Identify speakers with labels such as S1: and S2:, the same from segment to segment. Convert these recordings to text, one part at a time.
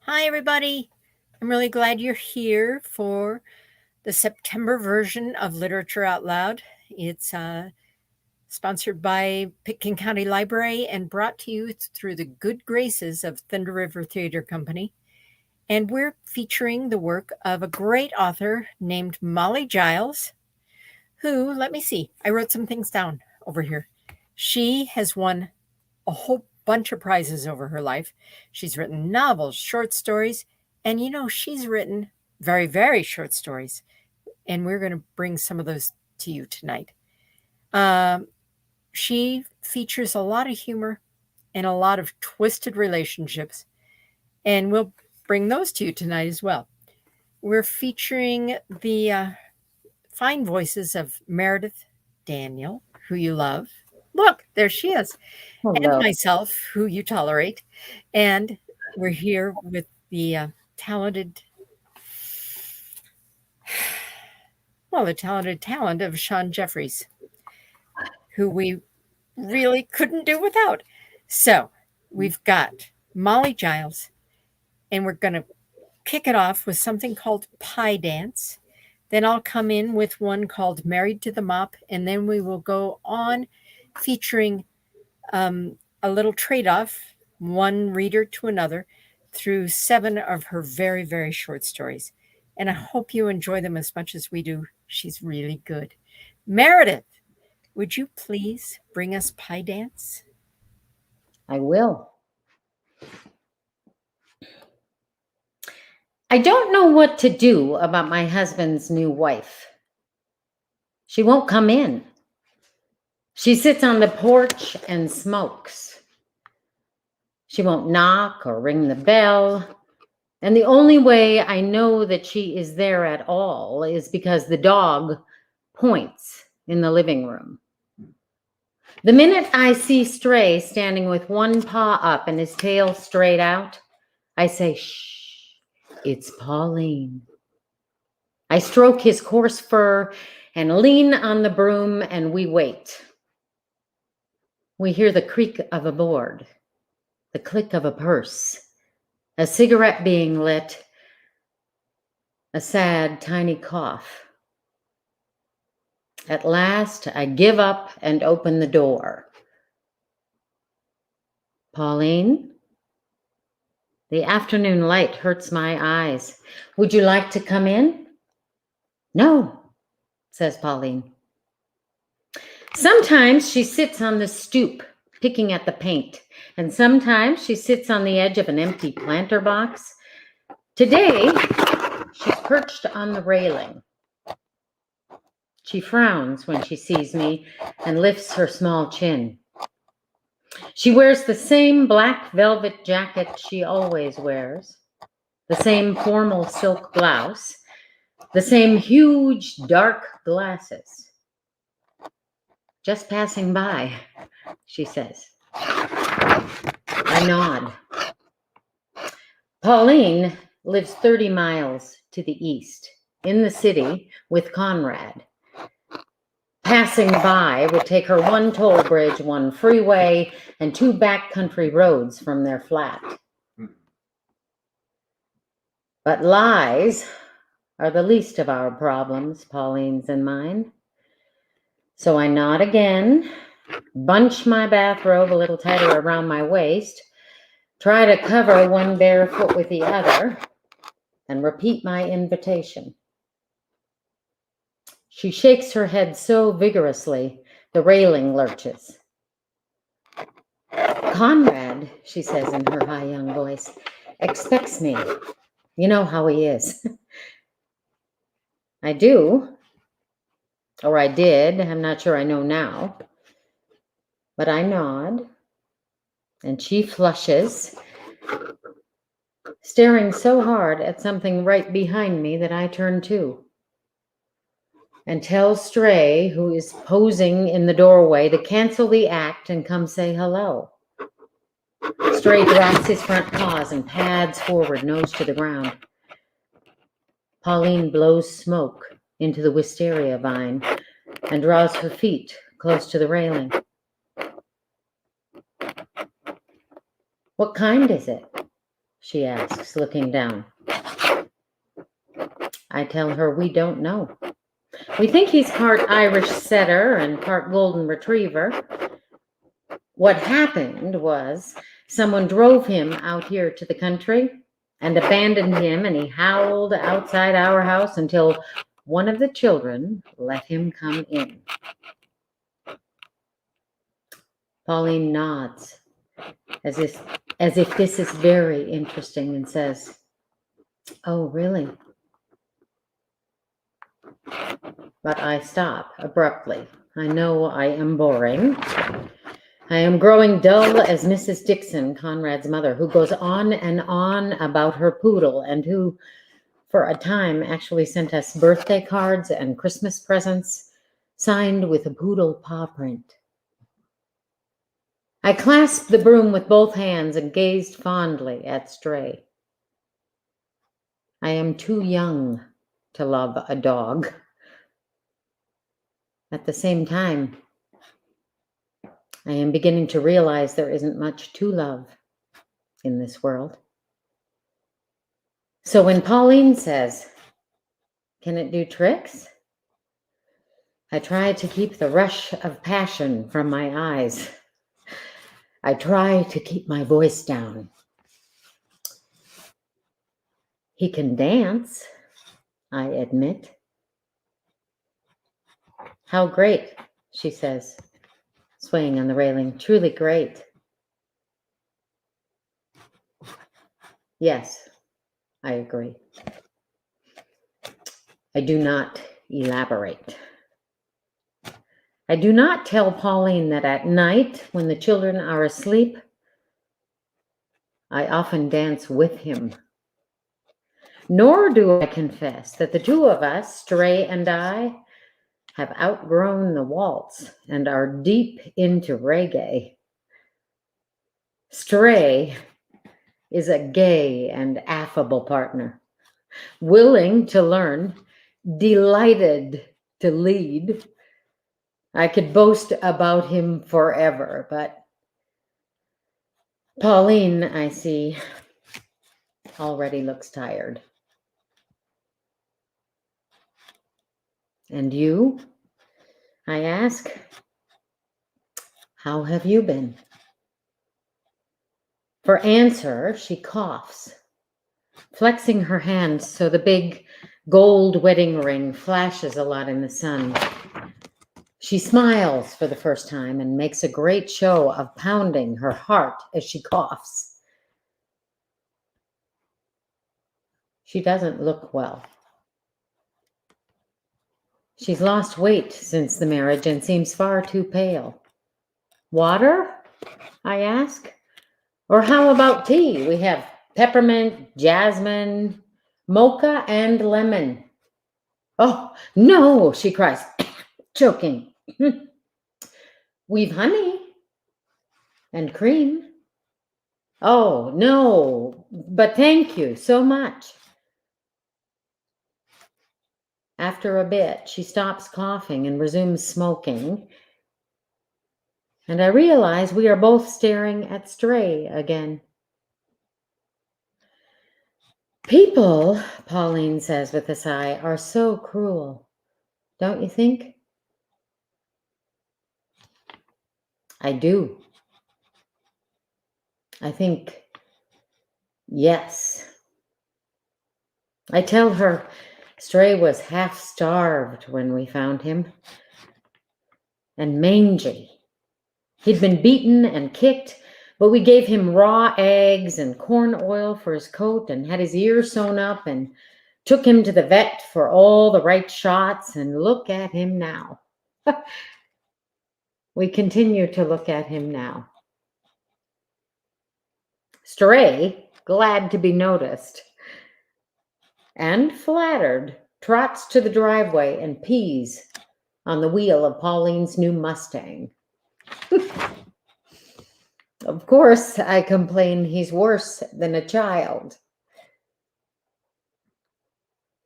S1: Hi, everybody. I'm really glad you're here for the September version of Literature Out Loud. It's sponsored by Pitkin County Library and brought to you through the good graces of Thunder River Theater Company. And we're featuring the work of a great author named Molly Giles, who, let me see, I wrote some things down over here. She has won a whole bunch of prizes over her life. She's written novels, short stories, and she's written very, very short stories. And we're going to bring some of those to you tonight. She features a lot of humor and a lot of twisted relationships, and we'll bring those to you tonight as well. We're featuring the fine voices of Meredith Daniel, who you love. Look, there she is. And
S2: Hello.
S1: myself, who you tolerate. And we're here with the talented talent of Sean Jeffries, who we really couldn't do without. So we've got Molly Giles, and we're going to kick it off with something called Pie Dance. Then I'll come in with one called Married to the Mop, and then we will go on featuring a little trade-off, one reader to another, through 7 of her very, very short stories. And I hope you enjoy them as much as we do. She's really good. Meredith, would you please bring us Pie Dance?
S2: I will. I don't know what to do about my husband's new wife. She won't come in. She sits on the porch and smokes. She won't knock or ring the bell. And the only way I know that she is there at all is because the dog points in the living room. The minute I see Stray standing with one paw up and his tail straight out, I say, shh, it's Pauline. I stroke his coarse fur and lean on the broom, and we wait. We hear the creak of a board, the click of a purse, a cigarette being lit, a sad, tiny cough. At last, I give up and open the door. Pauline? The afternoon light hurts my eyes. Would you like to come in? No, says Pauline. Sometimes she sits on the stoop, picking at the paint, and sometimes she sits on the edge of an empty planter box. Today, she's perched on the railing. She frowns when she sees me and lifts her small chin. She wears the same black velvet jacket she always wears, the same formal silk blouse, the same huge dark glasses. Just passing by, she says. I nod. Pauline lives 30 miles to the east, in the city with Conrad. Passing by would take her one toll bridge, one freeway, and 2 backcountry roads from their flat. But lies are the least of our problems, Pauline's and mine. So I nod again, bunch my bathrobe a little tighter around my waist, try to cover one bare foot with the other, and repeat my invitation. She shakes her head so vigorously, the railing lurches. Conrad, she says in her high young voice, expects me. You know how he is. I do. Or I did. I'm not sure I know now. But I nod, and she flushes, staring so hard at something right behind me that I turn too, and tell Stray, who is posing in the doorway, to cancel the act and come say hello. Stray drops his front paws and pads forward, nose to the ground. Pauline blows smoke into the wisteria vine and draws her feet close to the railing. What kind is it? she asks, looking down. I tell her we don't know. We think he's part Irish setter and part golden retriever. What happened was someone drove him out here to the country and abandoned him, and he howled outside our house until one of the children let him come in. Pauline nods as if this is very interesting and says, "Oh, really?" But I stop abruptly. I know I am boring. I am growing dull as Mrs. Dixon, Conrad's mother, who goes on and on about her poodle and who, for a time, actually sent us birthday cards and Christmas presents signed with a poodle paw print. I clasped the broom with both hands and gazed fondly at Stray. I am too young to love a dog. At the same time, I am beginning to realize there isn't much to love in this world. So when Pauline says, "Can it do tricks?" I try to keep the rush of passion from my eyes. I try to keep my voice down. He can dance, I admit. How great, she says, swaying on the railing. Truly great. Yes, I agree. I do not elaborate. I do not tell Pauline that at night, when the children are asleep, I often dance with him. Nor do I confess that the two of us, Stray and I, have outgrown the waltz and are deep into reggae. Stray is a gay and affable partner, willing to learn, delighted to lead. I could boast about him forever, but Pauline, I see, already looks tired. And you? I ask. How have you been? For answer, she coughs, flexing her hands so the big gold wedding ring flashes a lot in the sun. She smiles for the first time and makes a great show of pounding her heart as she coughs. She doesn't look well. She's lost weight since the marriage and seems far too pale. Water? I ask. Or how about tea? We have peppermint, jasmine, mocha, and lemon. Oh, no, she cries, choking. We've honey and cream. Oh, no, but thank you so much. After a bit, she stops coughing and resumes smoking. And I realize we are both staring at Stray again. People, Pauline says with a sigh, are so cruel, don't you think? I do. I think, yes. I tell her Stray was half starved when we found him, and mangy. He'd been beaten and kicked, but we gave him raw eggs and corn oil for his coat and had his ears sewn up and took him to the vet for all the right shots, and look at him now. We continue to look at him now. Stray, glad to be noticed and flattered, trots to the driveway and pees on the wheel of Pauline's new Mustang. Of course, I complain he's worse than a child.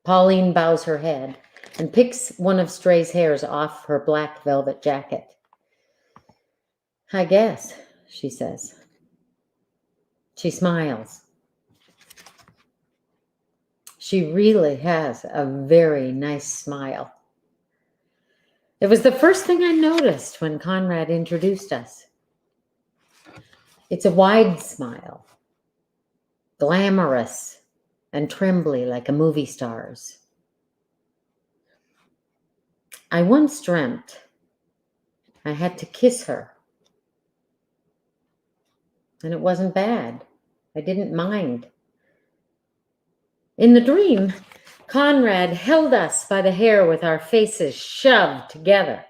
S2: Pauline bows her head and picks one of Stray's hairs off her black velvet jacket. I guess, she says. She smiles. She really has a very nice smile. It was the first thing I noticed when Conrad introduced us. It's a wide smile, glamorous and trembly like a movie star's. I once dreamt I had to kiss her, and it wasn't bad. I didn't mind. In the dream, Conrad held us by the hair with our faces shoved together.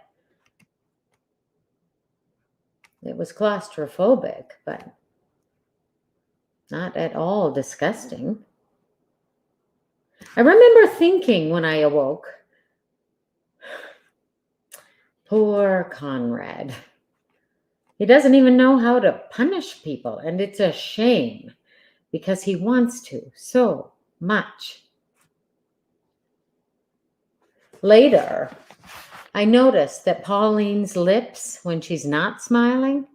S2: It was claustrophobic, but not at all disgusting. I remember thinking when I awoke, poor Conrad. He doesn't even know how to punish people, and it's a shame because he wants to so much. Later, I noticed that Pauline's lips, when she's not smiling,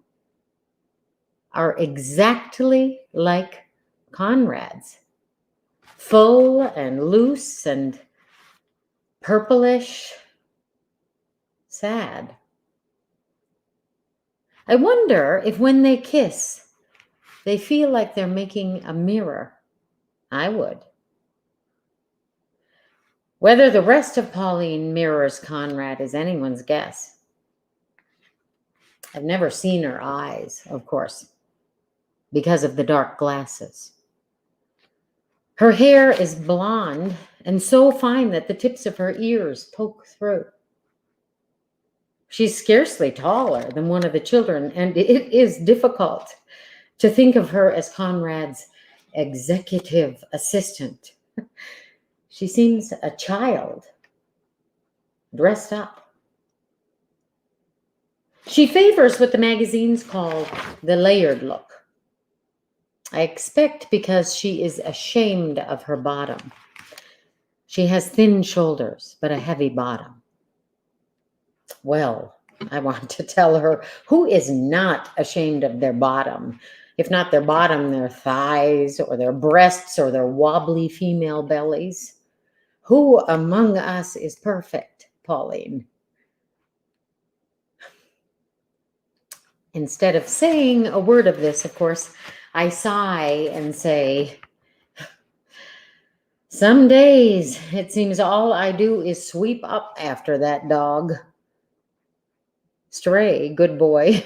S2: are exactly like Conrad's. Full and loose and purplish, sad. I wonder if when they kiss, they feel like they're making a mirror. I would. Whether the rest of Pauline mirrors Conrad is anyone's guess. I've never seen her eyes, of course, because of the dark glasses. Her hair is blonde and so fine that the tips of her ears poke through. She's scarcely taller than one of the children, and it is difficult to think of her as Conrad's executive assistant. She seems a child, dressed up. She favors what the magazines call the layered look. I expect because she is ashamed of her bottom. She has thin shoulders, but a heavy bottom. Well, I want to tell her, who is not ashamed of their bottom? If not their bottom, their thighs or their breasts or their wobbly female bellies. Who among us is perfect, Pauline? Instead of saying a word of this, of course, I sigh and say, some days it seems all I do is sweep up after that dog. Stray, good boy,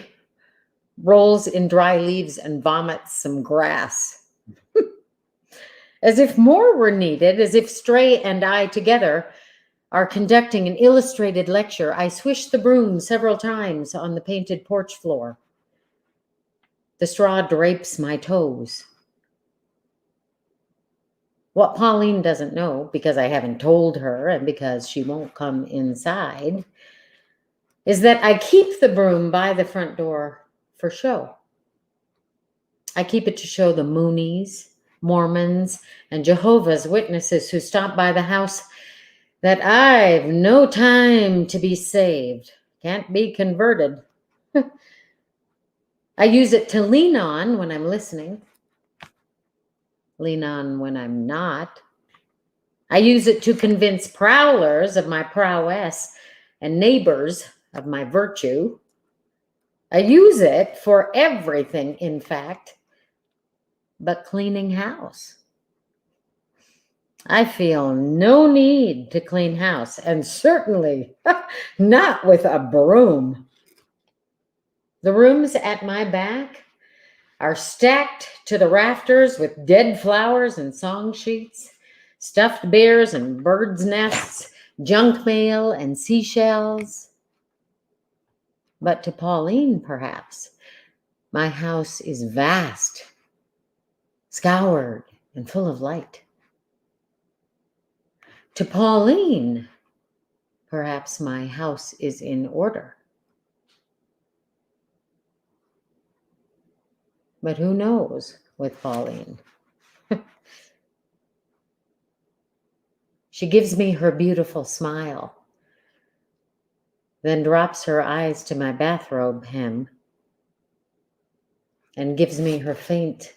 S2: rolls in dry leaves and vomits some grass. As if more were needed, as if Stray and I together are conducting an illustrated lecture, I swish the broom several times on the painted porch floor. The straw drapes my toes. What Pauline doesn't know, because I haven't told her and because she won't come inside, is that I keep the broom by the front door for show. I keep it to show the Moonies, Mormons, and Jehovah's Witnesses who stop by the house that I've no time to be saved, can't be converted. I use it to lean on when I'm listening, lean on when I'm not. I use it to convince prowlers of my prowess and neighbors of my virtue. I use it for everything, in fact, but cleaning house. I feel no need to clean house, and certainly not with a broom. The rooms at my back are stacked to the rafters with dead flowers and song sheets, stuffed bears and birds' nests, junk mail and seashells. But to Pauline, perhaps, my house is vast, scoured, and full of light. To Pauline, perhaps my house is in order. But who knows with Pauline? She gives me her beautiful smile, then drops her eyes to my bathrobe hem and gives me her faint,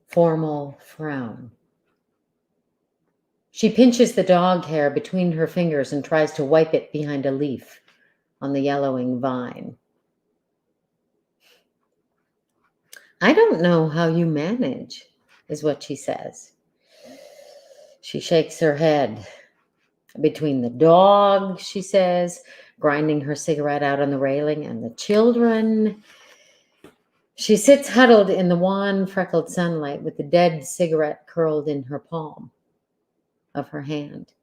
S2: formal frown. She pinches the dog hair between her fingers and tries to wipe it behind a leaf on the yellowing vine. I don't know how you manage, is what she says. She shakes her head. Between the dog, she says, grinding her cigarette out on the railing, and the children. She sits huddled in the wan, freckled sunlight with the dead cigarette curled in her palm of her hand.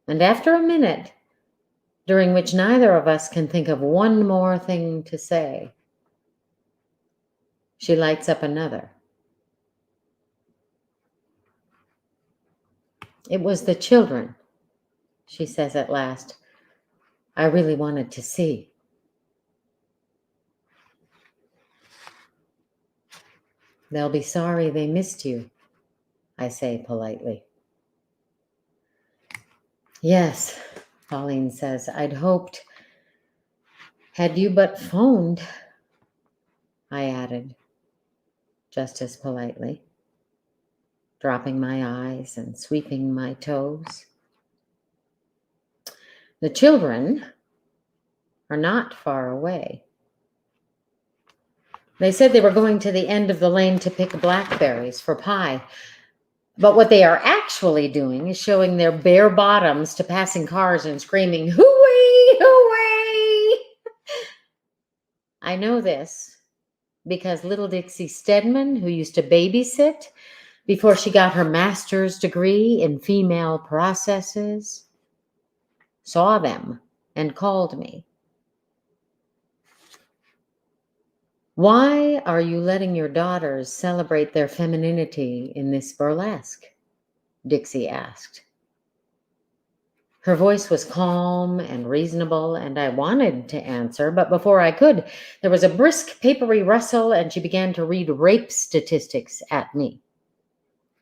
S2: And after a minute, during which neither of us can think of one more thing to say, she lights up another. It was the children, she says at last, I really wanted to see. They'll be sorry they missed you, I say politely. Yes, Pauline says, I'd hoped, had you but phoned, I added, just as politely, dropping my eyes and sweeping my toes. The children are not far away. They said they were going to the end of the lane to pick blackberries for pie. But what they are actually doing is showing their bare bottoms to passing cars and screaming, hooey, hooey! I know this because little Dixie Stedman, who used to babysit before she got her master's degree in female processes, saw them and called me. Why are you letting your daughters celebrate their femininity in this burlesque? Dixie asked. Her voice was calm and reasonable, and I wanted to answer, but before I could, there was a brisk papery rustle, and she began to read rape statistics at me.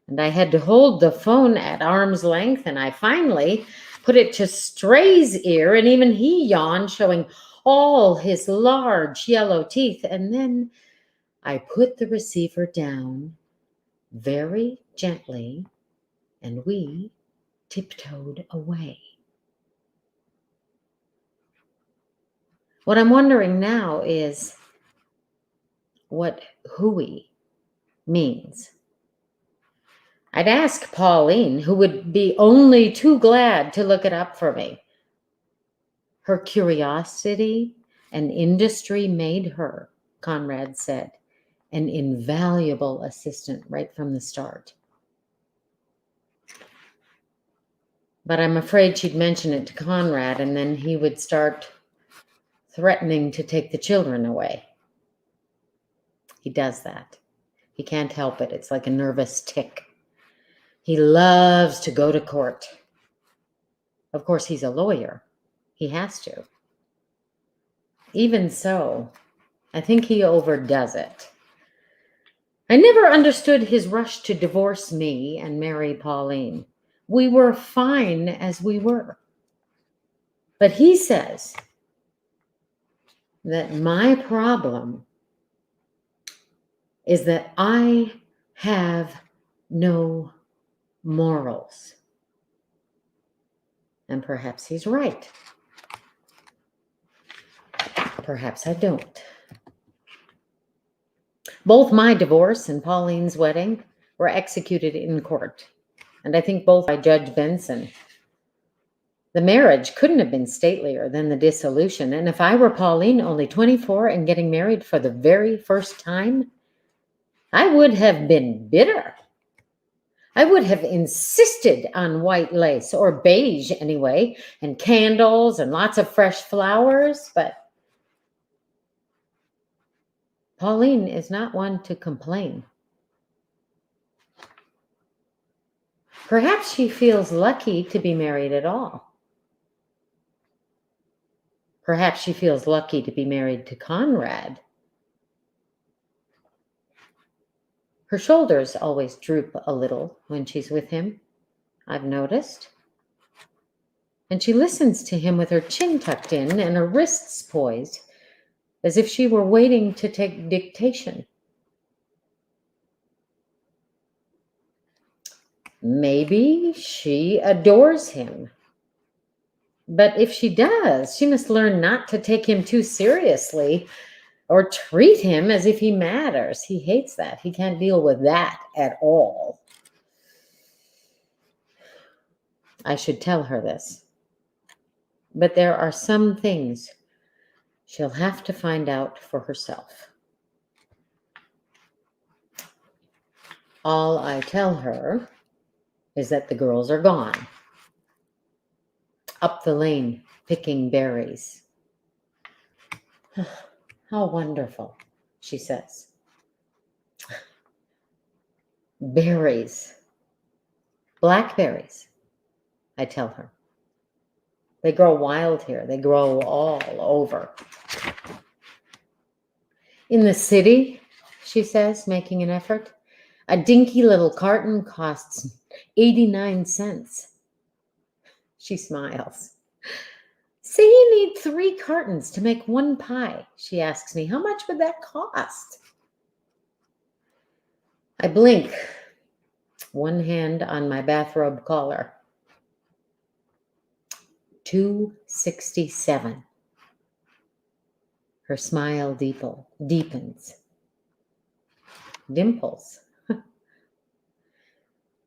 S2: And I had to hold the phone at arm's length, and I finally put it to Stray's ear, and even he yawned, showing all his large yellow teeth. And then I put the receiver down very gently, and we tiptoed away. What I'm wondering now is what hooey means. I'd ask Pauline, who would be only too glad to look it up for me. Her curiosity and industry made her, Conrad said, an invaluable assistant right from the start. But I'm afraid she'd mention it to Conrad, and then he would start threatening to take the children away. He does that. He can't help it. It's like a nervous tick. He loves to go to court. Of course, he's a lawyer. He has to. Even so, I think he overdoes it. I never understood his rush to divorce me and marry Pauline. We were fine as we were. But he says that my problem is that I have no morals. And perhaps he's right. Perhaps I don't. Both my divorce and Pauline's wedding were executed in court, and I think both by Judge Benson. The marriage couldn't have been statelier than the dissolution, and if I were Pauline, only 24 and getting married for the very first time, I would have been bitter. I would have insisted on white lace, or beige anyway, and candles and lots of fresh flowers, but Pauline is not one to complain. Perhaps she feels lucky to be married at all. Perhaps she feels lucky to be married to Conrad. Her shoulders always droop a little when she's with him, I've noticed. And she listens to him with her chin tucked in and her wrists poised, as if she were waiting to take dictation. Maybe she adores him. But if she does, she must learn not to take him too seriously or treat him as if he matters. He hates that. He can't deal with that at all. I should tell her this. But there are some things she'll have to find out for herself. All I tell her is that the girls are gone, up the lane, picking berries. How wonderful, she says. Berries. Blackberries, I tell her. They grow wild here. They grow all over. In the city, she says, making an effort, a dinky little carton costs 89 cents. She smiles. Say you need 3 cartons to make 1 pie. She asks me, how much would that cost? I blink, one hand on my bathrobe collar. $2.67. Her smile deepens. Dimples.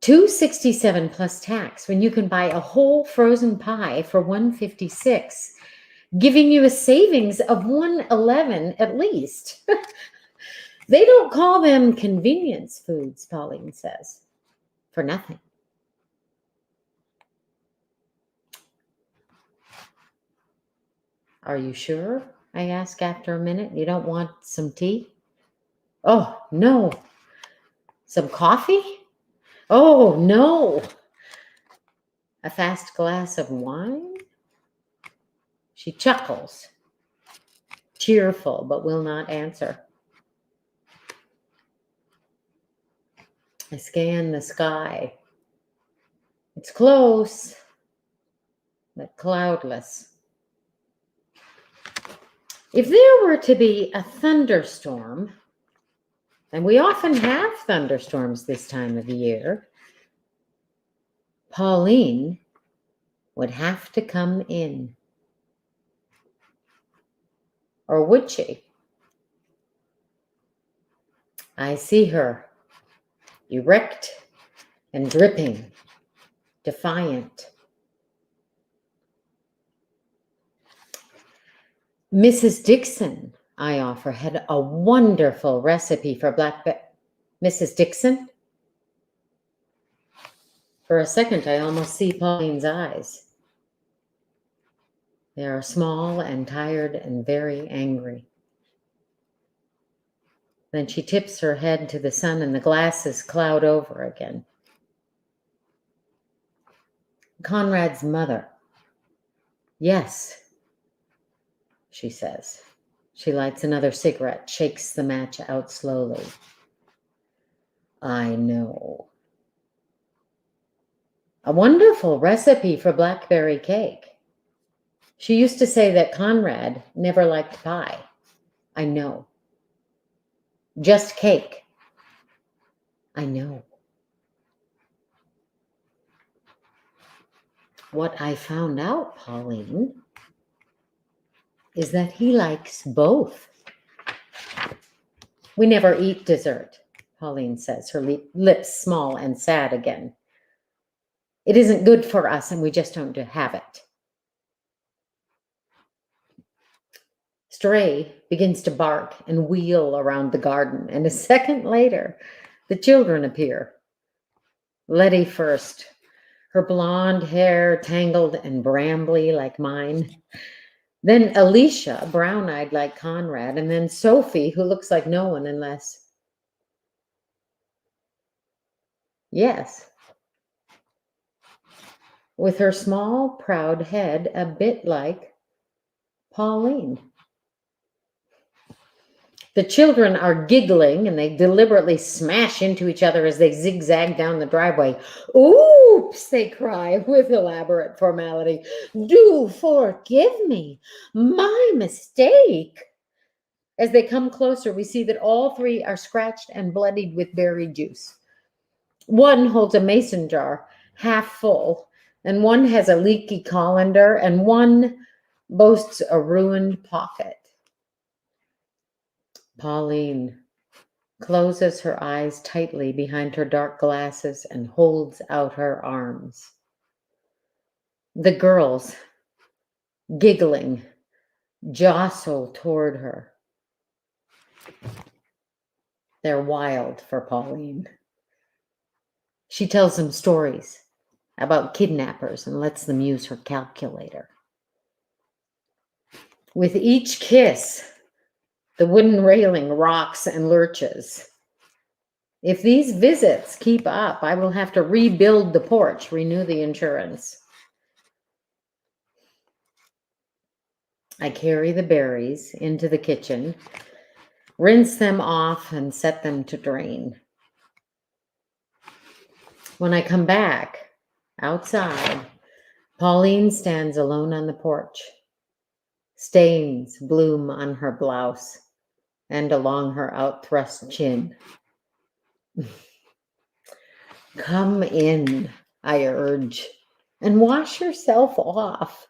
S2: $2.67 plus tax when you can buy a whole frozen pie for $1.56, giving you a savings of $1.11 at least. They don't call them convenience foods, Pauline says, for nothing. Are you sure? I ask after a minute. You don't want some tea? Oh, no. Some coffee? Oh, no. A fast glass of wine? She chuckles, tearful, but will not answer. I scan the sky. It's close, but cloudless. If there were to be a thunderstorm, and we often have thunderstorms this time of year, Pauline would have to come in. Or would she? I see her, erect and dripping, defiant. Mrs. Dixon, I offer, had a wonderful recipe for Mrs. Dixon? For a second, I almost see Pauline's eyes. They are small and tired and very angry. Then she tips her head to the sun and the glasses cloud over again. Conrad's mother. Yes, she says. She lights another cigarette, shakes the match out slowly. I know. A wonderful recipe for blackberry cake. She used to say that Conrad never liked pie. I know. Just cake. I know. What I found out, Pauline, is that he likes both. We never eat dessert, Pauline says, her lips small and sad again. It isn't good for us, and we just don't have it. Stray begins to bark and wheel around the garden, and a second later, the children appear. Letty first, her blonde hair tangled and brambly like mine. Then Alicia, brown-eyed like Conrad, and then Sophie, who looks like no one unless... Yes. With her small, proud head a bit like Pauline. The children are giggling, and they deliberately smash into each other as they zigzag down the driveway. Oops, they cry with elaborate formality. Do forgive me. My mistake. As they come closer, we see that all 3 are scratched and bloodied with berry juice. One holds a mason jar half full, and one has a leaky colander, and one boasts a ruined pocket. Pauline closes her eyes tightly behind her dark glasses and holds out her arms. The girls, giggling, jostle toward her. They're wild for Pauline. She tells them stories about kidnappers and lets them use her calculator. With each kiss, the wooden railing rocks and lurches. If these visits keep up, I will have to rebuild the porch, renew the insurance. I carry the berries into the kitchen, rinse them off, and set them to drain. When I come back outside, Pauline stands alone on the porch. Stains bloom on her blouse and along her outthrust chin. Come in, I urge, and wash yourself off.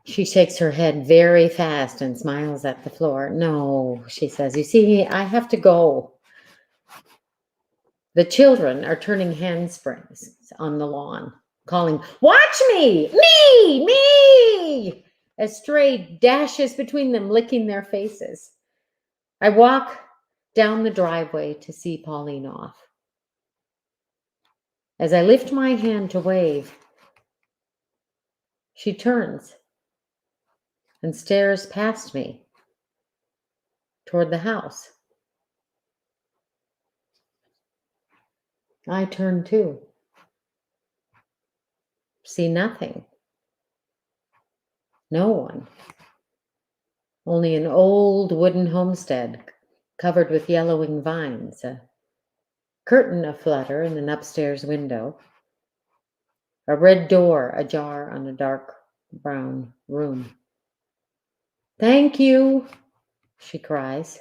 S2: She shakes her head very fast and smiles at the floor. No, she says, you see, I have to go. The children are turning handsprings on the lawn, calling, watch me, me. A stray dashes between them, licking their faces. I walk down the driveway to see Pauline off. As I lift my hand to wave, she turns and stares past me toward the house. I turn too. See nothing. No one. Only an old wooden homestead covered with yellowing vines, a curtain aflutter in an upstairs window, a red door ajar on a dark brown room. Thank you, she cries.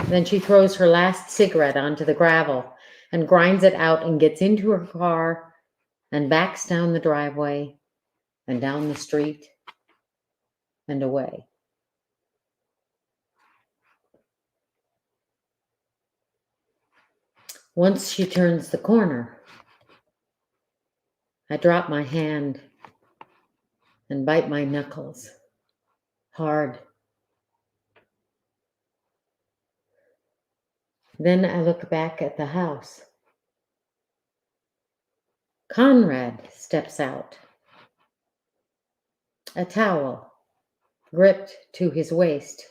S2: Then she throws her last cigarette onto the gravel and grinds it out and gets into her car and backs down the driveway and down the street and away. Once she turns the corner, I drop my hand and bite my knuckles hard. Then I look back at the house. Conrad steps out, a towel gripped to his waist.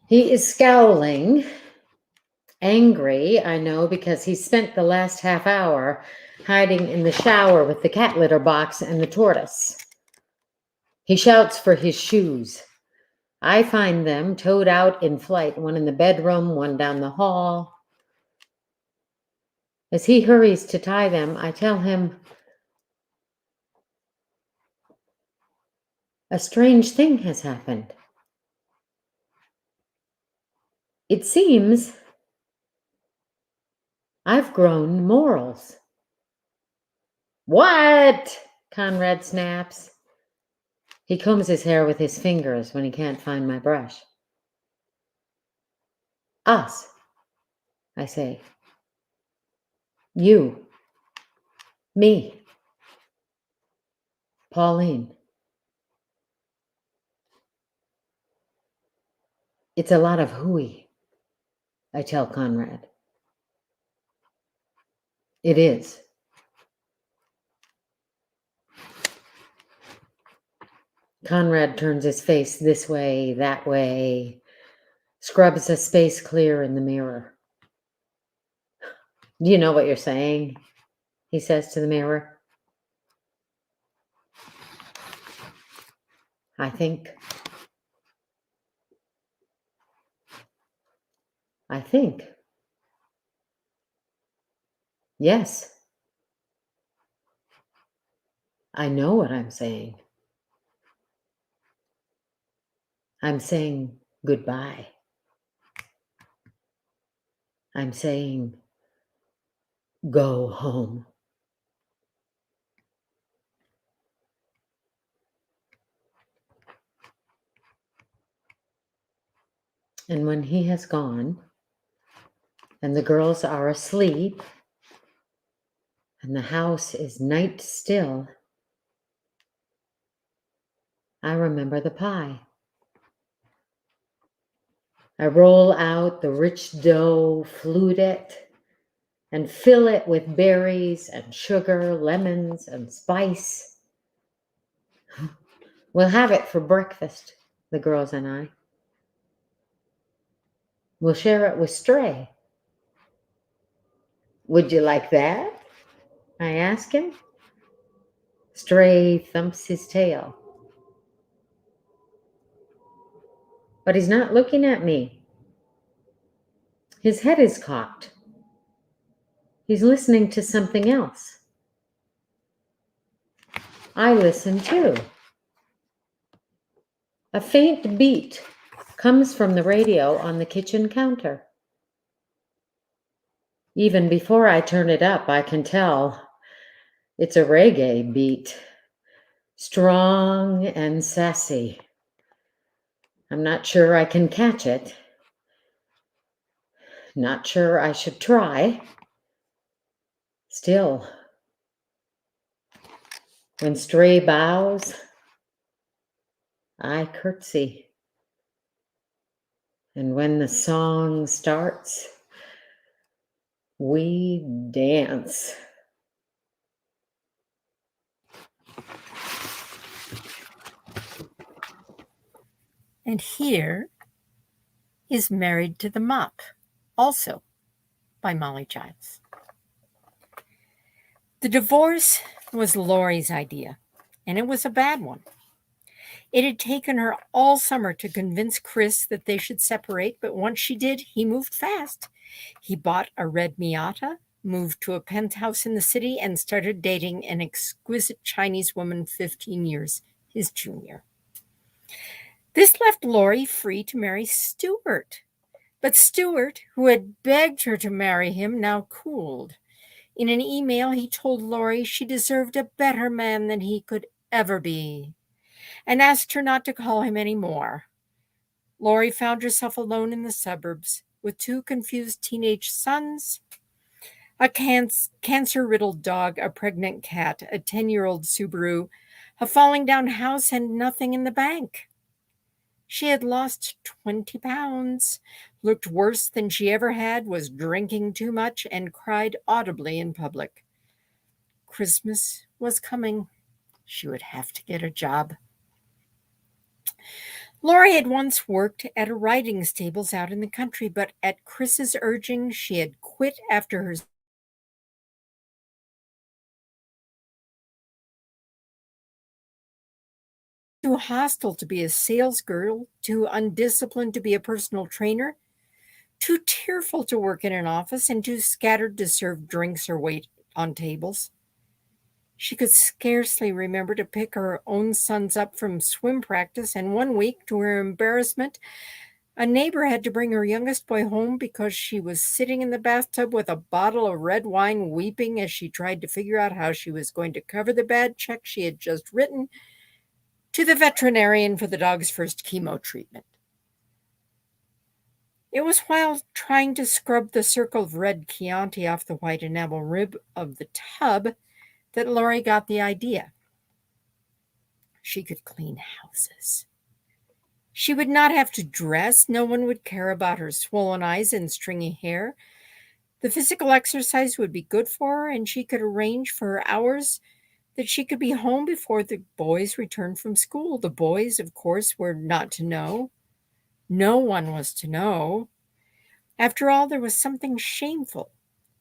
S2: He is scowling, angry, I know, because he spent the last half hour hiding in the shower with the cat litter box and the tortoise. He shouts for his shoes. I find them towed out in flight, one in the bedroom, one down the hall. As he hurries to tie them, I tell him, a strange thing has happened. It seems I've grown morals. What? Conrad snaps. He combs his hair with his fingers when he can't find my brush. Us, I say. You. Me. Pauline. It's a lot of hooey, I tell Conrad. It is. Conrad turns his face this way, that way, scrubs a space clear in the mirror. Do you know what you're saying? He says to the mirror. I think. Yes. I know what I'm saying. I'm saying goodbye. I'm saying, go home. And when he has gone, and the girls are asleep, and the house is night still, I remember the pie. I roll out the rich dough, flute it, and fill it with berries and sugar, lemons and spice. We'll have it for breakfast, the girls and I. We'll share it with Stray. Would you like that? I ask him. Stray thumps his tail. But he's not looking at me. His head is cocked. He's listening to something else. I listen too. A faint beat comes from the radio on the kitchen counter. Even before I turn it up, I can tell it's a reggae beat. Strong and sassy. I'm not sure I can catch it. Not sure I should try. Still, when Stray bows, I curtsy. And when the song starts, we dance.
S1: And here is Married to the Mop, also by Molly Giles. The divorce was Lori's idea, and it was a bad one. It had taken her all summer to convince Chris that they should separate, but once she did, he moved fast. He bought a red Miata, moved to a penthouse in the city, and started dating an exquisite Chinese woman 15 years his junior. This left Lori free to marry Stuart. But Stuart, who had begged her to marry him, now cooled. In an email, he told Lori she deserved a better man than he could ever be, and asked her not to call him any more. Lori found herself alone in the suburbs with two confused teenage sons, a cancer-riddled dog, a pregnant cat, a 10-year-old Subaru, a falling down house, and nothing in the bank. She had lost 20 pounds, looked worse than she ever had, was drinking too much, and cried audibly in public. Christmas was coming. She would have to get a job. Lori had once worked at a riding stables out in the country, but at Chris's urging, she had quit after her too hostile to be a salesgirl, too undisciplined to be a personal trainer, too tearful to work in an office, and too scattered to serve drinks or wait on tables. She could scarcely remember to pick her own sons up from swim practice, and one week, to her embarrassment, a neighbor had to bring her youngest boy home because she was sitting in the bathtub with a bottle of red wine, weeping as she tried to figure out how she was going to cover the bad check she had just written to the veterinarian for the dog's first chemo treatment. It was while trying to scrub the circle of red Chianti off the white enamel rib of the tub that Lori got the idea. She could clean houses. She would not have to dress. No one would care about her swollen eyes and stringy hair. The physical exercise would be good for her, and she could arrange for her hours that she could be home before the boys returned from school. The boys, of course, were not to know. No one was to know. After all, there was something shameful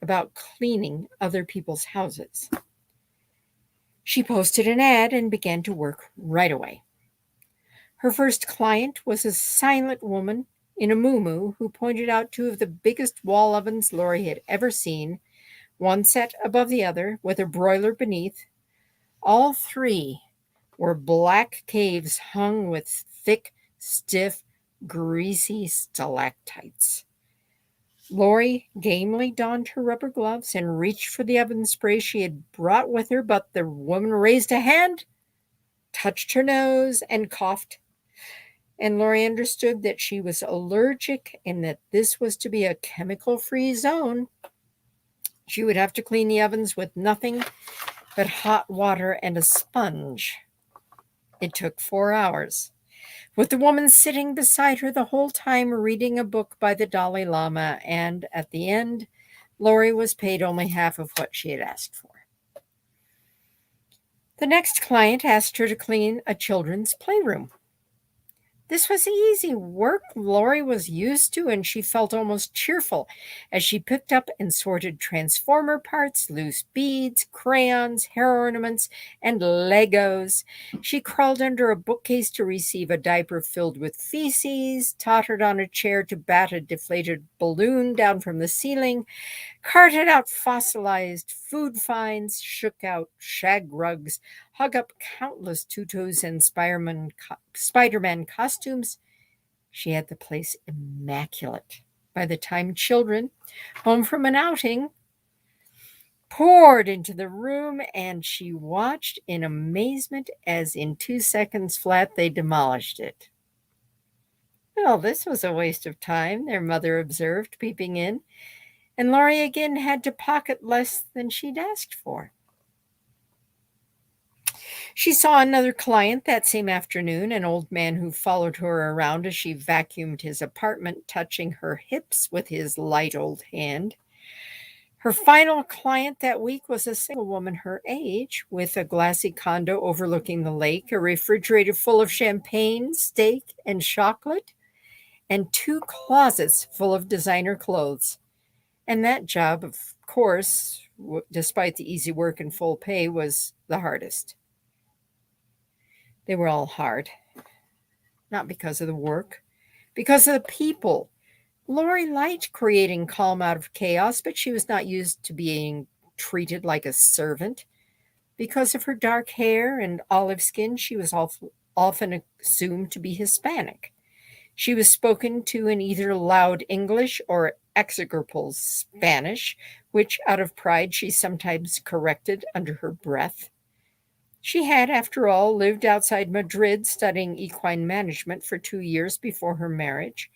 S1: about cleaning other people's houses. She posted an ad and began to work right away. Her first client was a silent woman in a muumuu who pointed out two of the biggest wall ovens Lori had ever seen, one set above the other with a broiler beneath. All three were black caves hung with thick, stiff, greasy stalactites. Lori gamely donned her rubber gloves and reached for the oven spray she had brought with her, but the woman raised a hand, touched her nose, and coughed. And Lori understood that she was allergic and that this was to be a chemical-free zone. She would have to clean the ovens with nothing but hot water and a sponge. It took 4 hours, with the woman sitting beside her the whole time reading a book by the Dalai Lama, and at the end, Lori was paid only half of what she had asked for. The next client asked her to clean a children's playroom. This was easy work Lori was used to, and she felt almost cheerful as she picked up and sorted transformer parts, loose beads, crayons, hair ornaments, and Legos. She crawled under a bookcase to receive a diaper filled with feces, tottered on a chair to bat a deflated balloon down from the ceiling, carted out fossilized food finds, shook out shag rugs, hung up countless tutus and Spider-Man costumes. She had the place immaculate. By the time children, home from an outing, poured into the room, and she watched in amazement as in 2 seconds flat they demolished it. Well, this was a waste of time, their mother observed, peeping in, and Lori again had to pocket less than she'd asked for. She saw another client that same afternoon, an old man who followed her around as she vacuumed his apartment, touching her hips with his light old hand. Her final client that week was a single woman her age, with a glassy condo overlooking the lake, a refrigerator full of champagne, steak, and chocolate, and 2 closets full of designer clothes. And that job, of course, despite the easy work and full pay, was the hardest. They were all hard, not because of the work, because of the people. Lori liked creating calm out of chaos, but she was not used to being treated like a servant. Because of her dark hair and olive skin, she was often assumed to be Hispanic. She was spoken to in either loud English or execrable Spanish, which out of pride she sometimes corrected under her breath. She had, after all, lived outside Madrid studying equine management for 2 years before her marriage.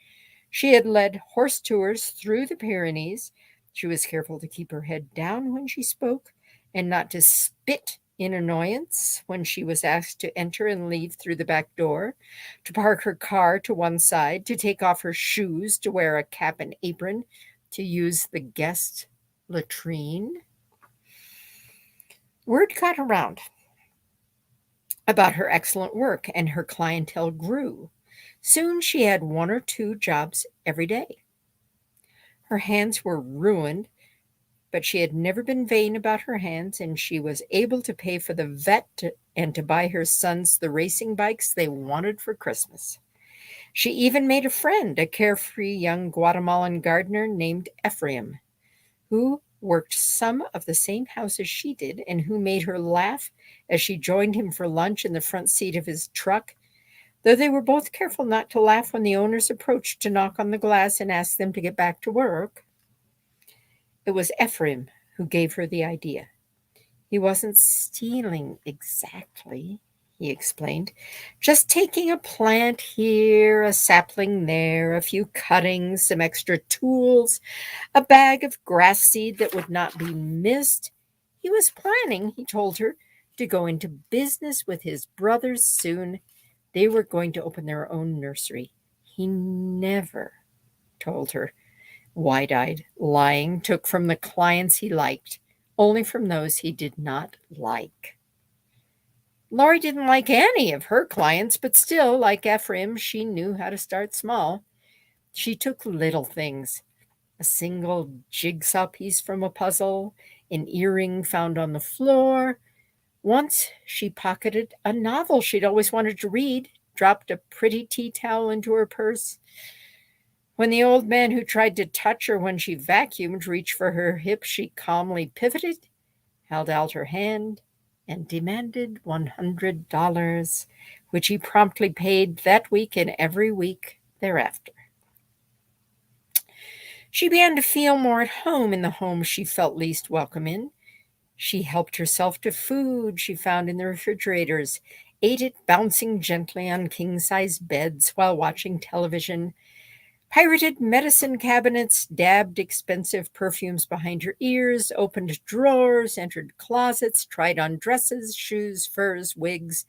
S1: She had led horse tours through the Pyrenees. She was careful to keep her head down when she spoke and not to spit in annoyance when she was asked to enter and leave through the back door, to park her car to one side, to take off her shoes, to wear a cap and apron, to use the guest latrine. Word got around about her excellent work, and her clientele grew. Soon she had 1 or 2 jobs every day. Her hands were ruined, but she had never been vain about her hands, and she was able to pay for the vet and to buy her sons the racing bikes they wanted for Christmas. She even made a friend, a carefree young Guatemalan gardener named Ephraim, who worked some of the same house as she did and who made her laugh as she joined him for lunch in the front seat of his truck, though they were both careful not to laugh when the owners approached to knock on the glass and ask them to get back to work. It was Ephraim who gave her the idea. He wasn't stealing exactly, he explained, just taking a plant here, a sapling there, a few cuttings, some extra tools, a bag of grass seed that would not be missed. He was planning, he told her, to go into business with his brothers soon. They were going to open their own nursery. He never told her, wide-eyed, lying, took from the clients he liked, only from those he did not like. Lori didn't like any of her clients, but still, like Ephraim, she knew how to start small. She took little things, a single jigsaw piece from a puzzle, an earring found on the floor. Once she pocketed a novel she'd always wanted to read, dropped a pretty tea towel into her purse. When the old man who tried to touch her when she vacuumed reached for her hip, she calmly pivoted, held out her hand, and demanded $100, which he promptly paid that week and every week thereafter. She began to feel more at home in the home she felt least welcome in. She helped herself to food she found in the refrigerators, ate it bouncing gently on king-size beds while watching television, pirated medicine cabinets, dabbed expensive perfumes behind her ears, opened drawers, entered closets, tried on dresses, shoes, furs, wigs.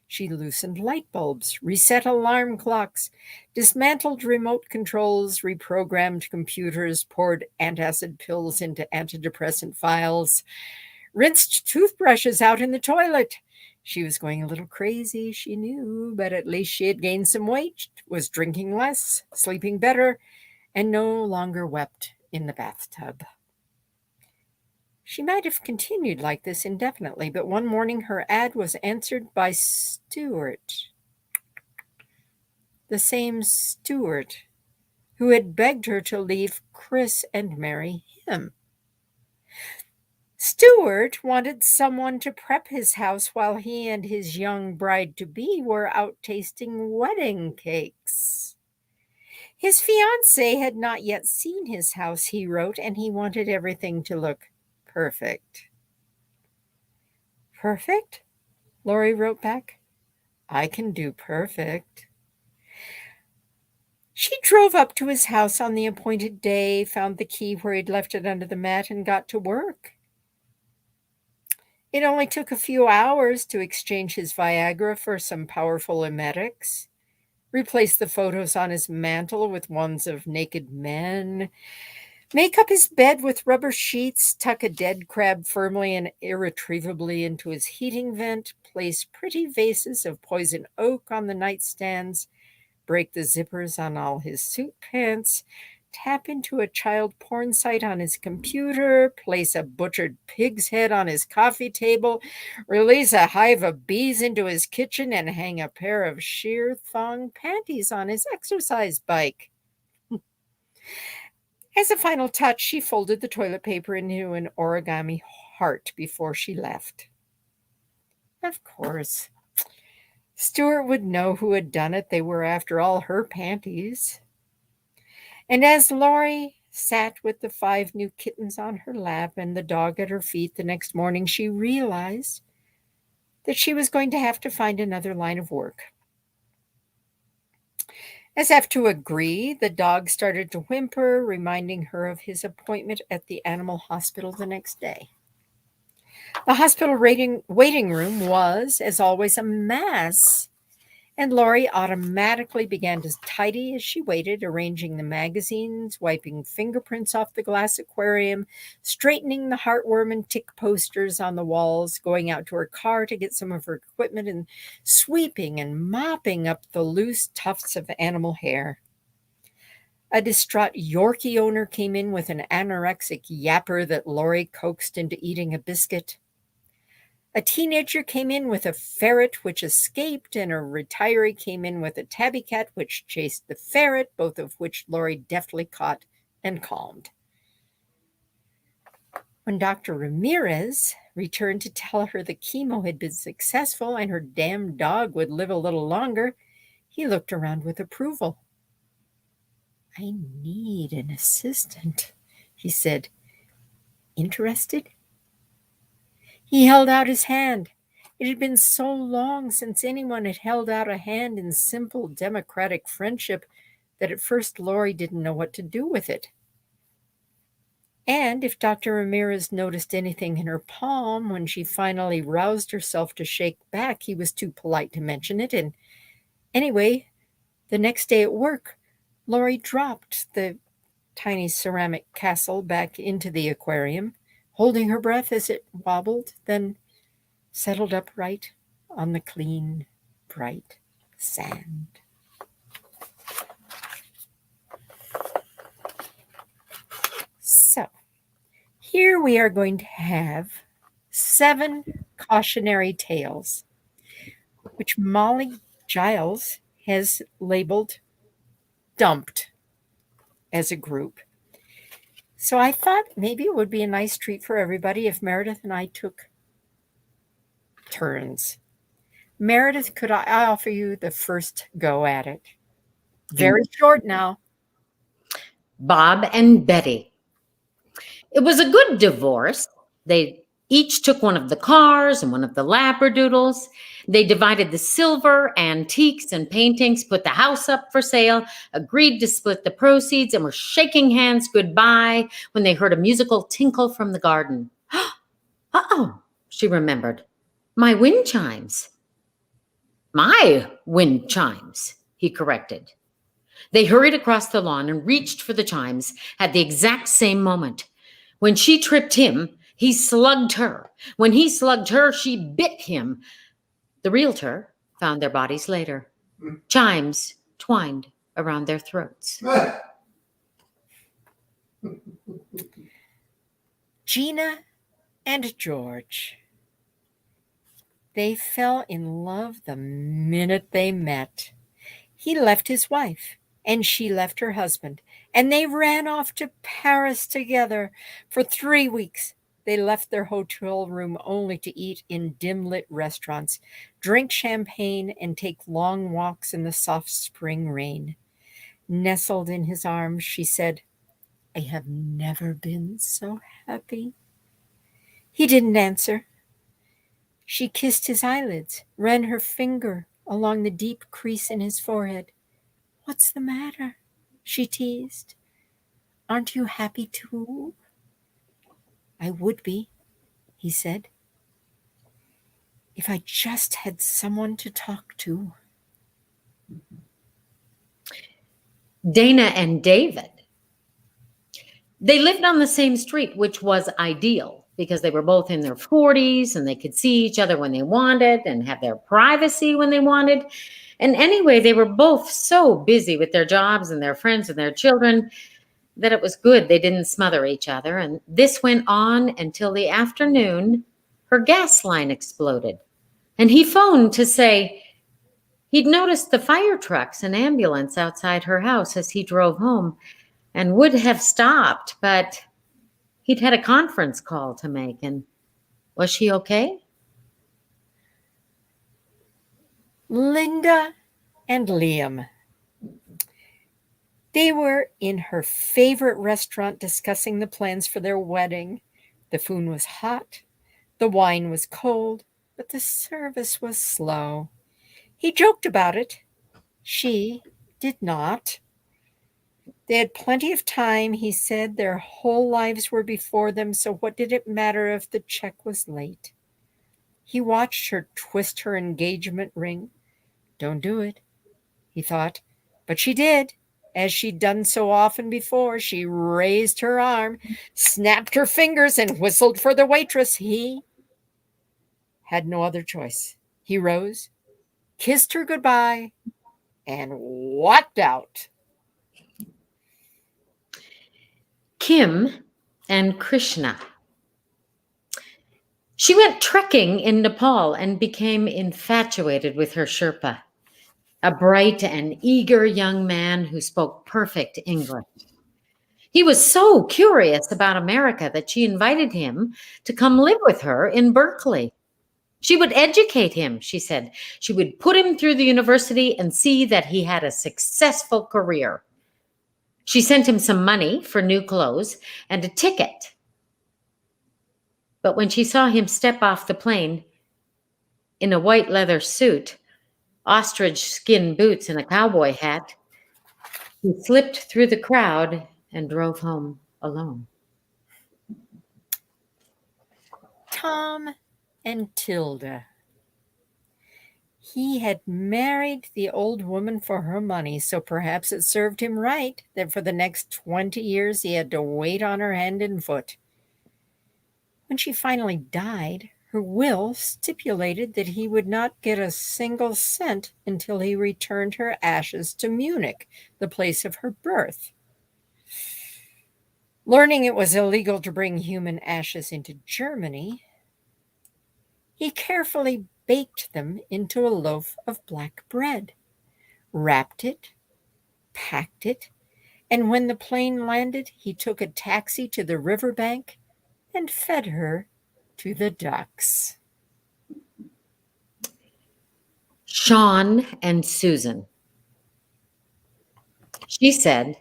S1: She loosened light bulbs, reset alarm clocks, dismantled remote controls, reprogrammed computers, poured antacid pills into antidepressant files, rinsed toothbrushes out in the toilet. She was going a little crazy, she knew, but at least she had gained some weight, was drinking less, sleeping better, and no longer wept in the bathtub. She might have continued like this indefinitely, but one morning her ad was answered by Stuart. The same Stuart who had begged her to leave Chris and marry him. Stuart wanted someone to prep his house while he and his young bride-to-be were out tasting wedding cakes. His fiancée had not yet seen his house, he wrote, and he wanted everything to look perfect. Perfect? Lori wrote back. I can do perfect. She drove up to his house on the appointed day, found the key where he'd left it under the mat, and got to work. It only took a few hours to exchange his Viagra for some powerful emetics, replace the photos on his mantle with ones of naked men, make up his bed with rubber sheets, tuck a dead crab firmly and irretrievably into his heating vent, place pretty vases of poison oak on the nightstands, break the zippers on all his suit pants, tap into a child porn site on his computer, place a butchered pig's head on his coffee table, release a hive of bees into his kitchen, and hang a pair of sheer thong panties on his exercise bike. As a final touch, she folded the toilet paper into an origami heart before she left. Of course, Stuart would know who had done it. They were, after all, her panties. And as Lori sat with the 5 new kittens on her lap and the dog at her feet the next morning, she realized that she was going to have to find another line of work. As if to agree, the dog started to whimper, reminding her of his appointment at the animal hospital the next day. The hospital waiting room was, as always, a mess, and Lori automatically began to tidy as she waited, arranging the magazines, wiping fingerprints off the glass aquarium, straightening the heartworm and tick posters on the walls, going out to her car to get some of her equipment, and sweeping and mopping up the loose tufts of animal hair. A distraught Yorkie owner came in with an anorexic yapper that Lori coaxed into eating a biscuit. A teenager came in with a ferret which escaped, and a retiree came in with a tabby cat which chased the ferret, both of which Lori deftly caught and calmed. When Dr. Ramirez returned to tell her the chemo had been successful and her damn dog would live a little longer, he looked around with approval. I need an assistant, he said. Interested? He held out his hand. It had been so long since anyone had held out a hand in simple democratic friendship that at first Lori didn't know what to do with it. And if Dr. Ramirez noticed anything in her palm when she finally roused herself to shake back, he was too polite to mention it. And anyway, the next day at work, Lori dropped the tiny ceramic castle back into the aquarium, holding her breath as it wobbled, then settled upright on the clean, bright sand. So, here we are going to have 7 cautionary tales, which Molly Giles has labeled dumped as a group. So I thought maybe it would be a nice treat for everybody if Meredith and I took turns. Meredith, could I offer you the first go at it? Very short now.
S2: Bob and Betty. It was a good divorce. They each took one of the cars and one of the labradoodles. They divided the silver, antiques, and paintings, put the house up for sale, agreed to split the proceeds, and were shaking hands goodbye when they heard a musical tinkle from the garden. Uh-oh, she remembered. My wind chimes. My wind chimes, he corrected. They hurried across the lawn and reached for the chimes at the exact same moment. When she tripped him, he slugged her. When he slugged her, she bit him. The realtor found their bodies later, chimes twined around their throats.
S1: Gina and George. They fell in love the minute they met. He left his wife, and she left her husband, and they ran off to Paris together. For 3 weeks, they left their hotel room only to eat in dim-lit restaurants, drink champagne, and take long walks in the soft spring rain. Nestled in his arms, she said, "I have never been so happy." He didn't answer. She kissed his eyelids, ran her finger along the deep crease in his forehead. "What's the matter?" she teased. "Aren't you happy too?" "I would be," he said, "if I just had someone to talk to."
S2: Dana and David. They lived on the same street, which was ideal because they were both in their 40s and they could see each other when they wanted and have their privacy when they wanted. And anyway, they were both so busy with their jobs and their friends and their children that it was good they didn't smother each other. And this went on until the afternoon her gas line exploded. And he phoned to say he'd noticed the fire trucks and ambulance outside her house as he drove home and would have stopped, but he'd had a conference call to make. And was she okay?
S1: Linda and Liam. They were in her favorite restaurant discussing the plans for their wedding. The food was hot, the wine was cold, but the service was slow. He joked about it. She did not. They had plenty of time, he said. Their whole lives were before them, so what did it matter if the check was late? He watched her twist her engagement ring. Don't do it, he thought. But she did. As she'd done so often before, she raised her arm, snapped her fingers, and whistled for the waitress. He had no other choice. He rose, kissed her goodbye, and walked out.
S2: Kim and Krishna. She went trekking in Nepal and became infatuated with her Sherpa, a bright and eager young man who spoke perfect English. He was so curious about America that she invited him to come live with her in Berkeley. She would educate him, she said. She would put him through the university and see that he had a successful career. She sent him some money for new clothes and a ticket. But when she saw him step off the plane in a white leather suit, ostrich skin boots, and a cowboy hat, he slipped through the crowd and drove home alone.
S1: Tom and Tilda. He had married the old woman for her money, so perhaps it served him right that for the next 20 years he had to wait on her hand and foot. When she finally died, her will stipulated that he would not get a single cent until he returned her ashes to Munich, the place of her birth. Learning it was illegal to bring human ashes into Germany, he carefully baked them into a loaf of black bread, wrapped it, packed it, and when the plane landed, he took a taxi to the riverbank and fed her to the ducks.
S2: Sean and Susan. She said,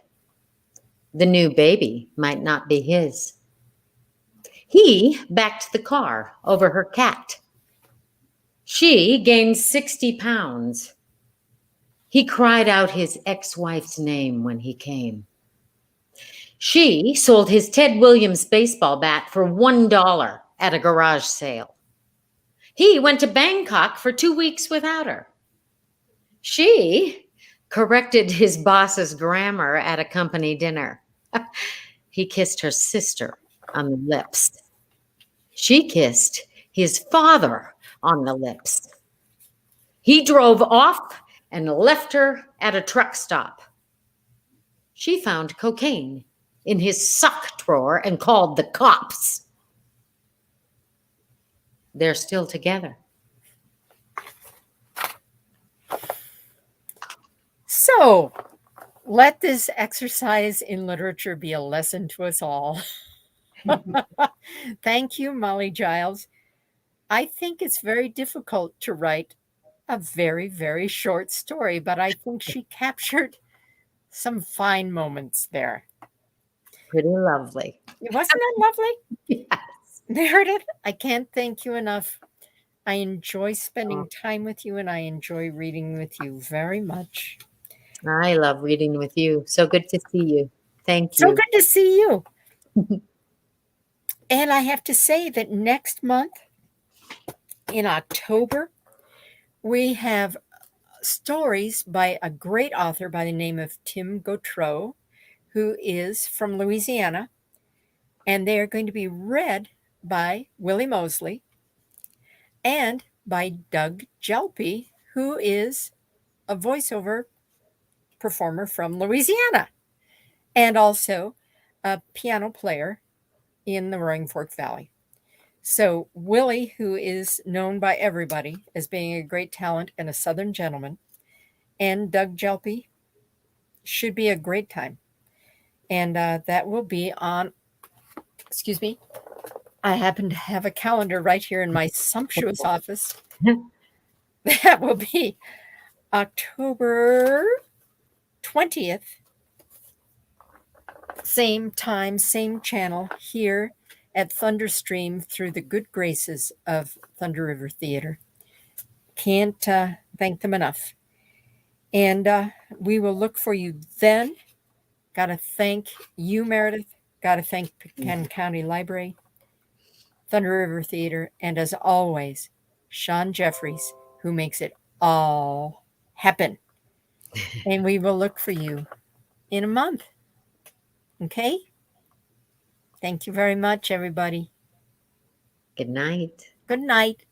S2: The new baby might not be his. He backed the car over her cat. She gained 60 pounds. He cried out his ex-wife's name when he came. She sold his Ted Williams baseball bat for $1 at a garage sale. He went to Bangkok for 2 weeks without her. She corrected his boss's grammar at a company dinner. He kissed her sister on the lips. She kissed his father on the lips. He drove off and left her at a truck stop. She found cocaine in his sock drawer and called the cops. They're still together.
S1: So, let this exercise in literature be a lesson to us all. Thank you, Molly Giles. I think it's very difficult to write a very, very short story, but I think she captured some fine moments there.
S2: Pretty lovely.
S1: Wasn't that lovely?
S2: Yes.
S1: Meredith, I can't thank you enough. I enjoy spending time with you and I enjoy reading with you very much.
S2: I love reading with you. So good to see you. Thank you.
S1: So good to see you. And I have to say that next month, in October, we have stories by a great author by the name of Tim Gautreaux, who is from Louisiana, and they are going to be read by Willie Mosley and by Doug Gelpy, who is a voiceover performer from Louisiana and also a piano player in the Roaring Fork Valley. So Willie, who is known by everybody as being a great talent and a Southern gentleman, and Doug Gelpy should be a great time. And that will be on, excuse me, I happen to have a calendar right here in my sumptuous office. That will be October 20th. Same time, same channel here at ThunderStream through the good graces of Thunder River Theater. Can't thank them enough. And we will look for you then. Got to thank you, Meredith. Got to thank Pecan County Library, Thunder River Theater, and as always, Sean Jeffries, who makes it all happen. And we will look for you in a month. Okay? Thank you very much, everybody.
S2: Good night.
S1: Good night.